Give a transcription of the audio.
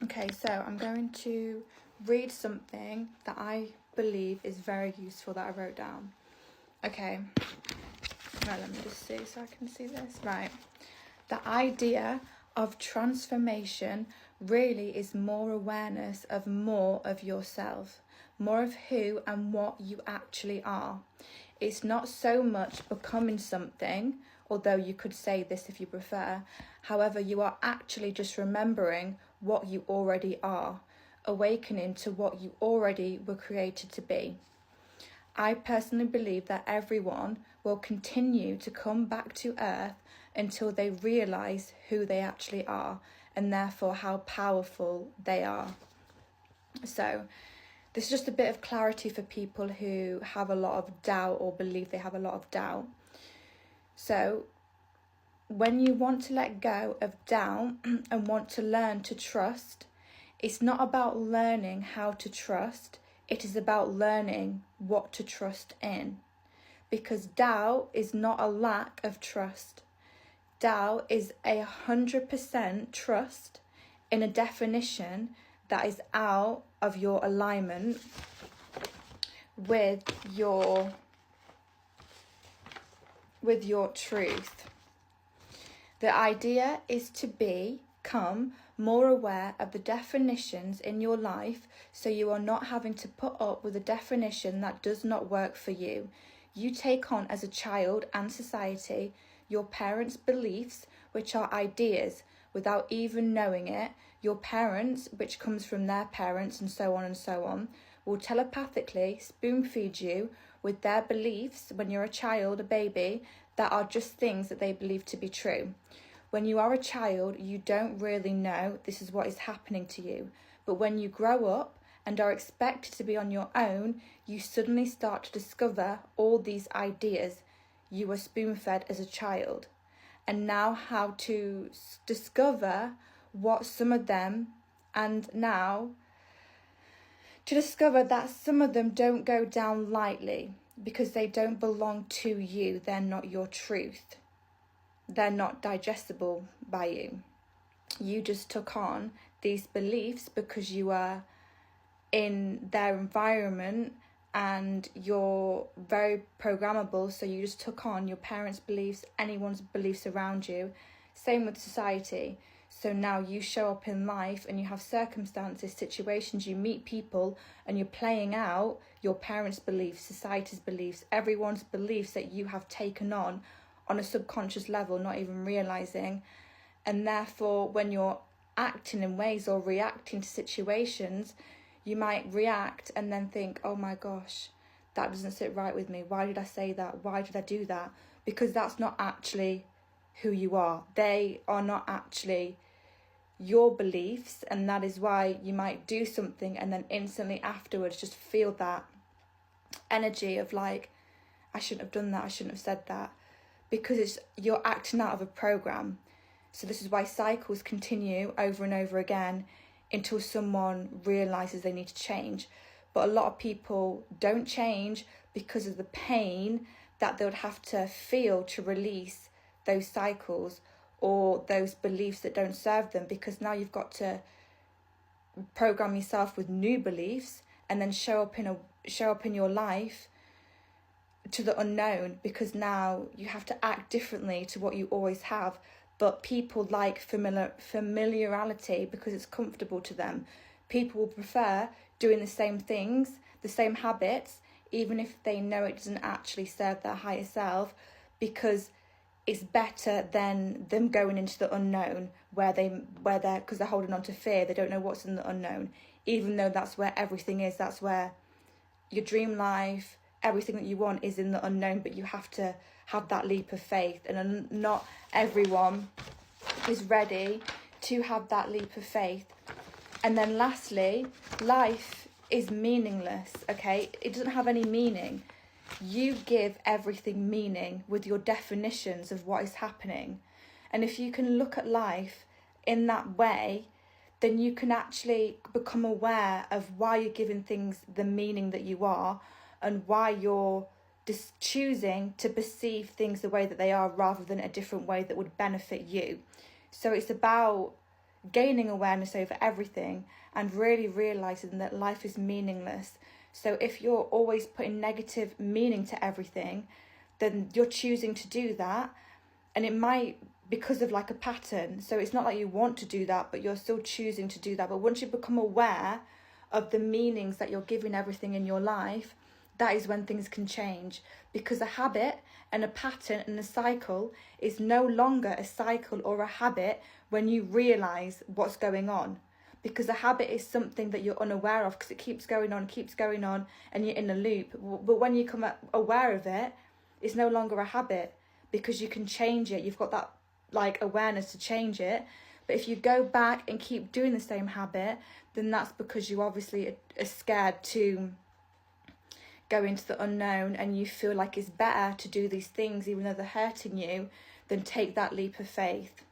Okay, so I'm going to read something that I believe is very useful that I wrote down. Okay, right, let me just see so I can see this. Right, the idea of transformation really is more awareness of more of yourself, more of who and what you actually are. It's not so much becoming something, although you could say this if you prefer. However, you are actually just remembering what you already are, awakening to what you already were created to be. I personally believe that everyone will continue to come back to Earth until they realise who they actually are and therefore how powerful they are. So, this is just a bit of clarity for people who have a lot of doubt or believe they have a lot of doubt. So, when you want to let go of doubt and want to learn to trust, it's not about learning how to trust, it is about learning what to trust in. Because doubt is not a lack of trust. Doubt is 100% trust in a definition that is out of your alignment with your truth. The idea is to become more aware of the definitions in your life so you are not having to put up with a definition that does not work for you. You take on as a child and society your parents' beliefs, which are ideas, without even knowing it. Your parents, which comes from their parents and so on, will telepathically spoon feed you with their beliefs when you're a child, a baby, that are just things that they believe to be true. When you are a child, you don't really know this is what is happening to you. But when you grow up and are expected to be on your own, you suddenly start to discover all these ideas you were spoon-fed as a child. And now how to discover what some of them, and now to discover that some of them don't go down lightly because they don't belong to you. They're not your truth. They're not digestible by you. You just took on these beliefs because you are in their environment and you're very programmable, so you just took on your parents' beliefs, anyone's beliefs around you. Same with society. So now you show up in life and you have circumstances, situations, you meet people and you're playing out your parents' beliefs, society's beliefs, everyone's beliefs that you have taken on a subconscious level, not even realising. And therefore, when you're acting in ways or reacting to situations, you might react and then think, oh my gosh, that doesn't sit right with me. Why did I say that? Why did I do that? Because that's not actually who you are. They are not actually your beliefs, and that is why you might do something and then instantly afterwards just feel that energy of like, I shouldn't have done that, I shouldn't have said that, because you're acting out of a program. So this is why cycles continue over and over again until someone realises they need to change. But a lot of people don't change because of the pain that they would have to feel to release those cycles or those beliefs that don't serve them, because now you've got to program yourself with new beliefs and then show up in your life to the unknown, because now you have to act differently to what you always have. But people like familiarity because it's comfortable to them. People will prefer doing the same things, the same habits, even if they know it doesn't actually serve their higher self, because it's better than them going into the unknown where they're because they're holding on to fear. They don't know what's in the unknown, even though that's where everything is. That's where your dream life, everything that you want is in the unknown, but you have to have that leap of faith, and not everyone is ready to have that leap of faith. And then lastly, life is meaningless, okay? It doesn't have any meaning. You give everything meaning with your definitions of what is happening. And if you can look at life in that way, then you can actually become aware of why you're giving things the meaning that you are, and why you're just choosing to perceive things the way that they are rather than a different way that would benefit you. So it's about gaining awareness over everything and really realizing that life is meaningless. So if you're always putting negative meaning to everything, then you're choosing to do that, and it might because of like a pattern. So it's not like you want to do that, but you're still choosing to do that. But once you become aware of the meanings that you're giving everything in your life, that is when things can change. Because a habit and a pattern and a cycle is no longer a cycle or a habit when you realize what's going on. Because a habit is something that you're unaware of, because it keeps going on, and you're in a loop. But when you come aware of it, it's no longer a habit, because you can change it. You've got that like awareness to change it. But if you go back and keep doing the same habit, then that's because you obviously are scared to go into the unknown, and you feel like it's better to do these things even though they're hurting you than take that leap of faith.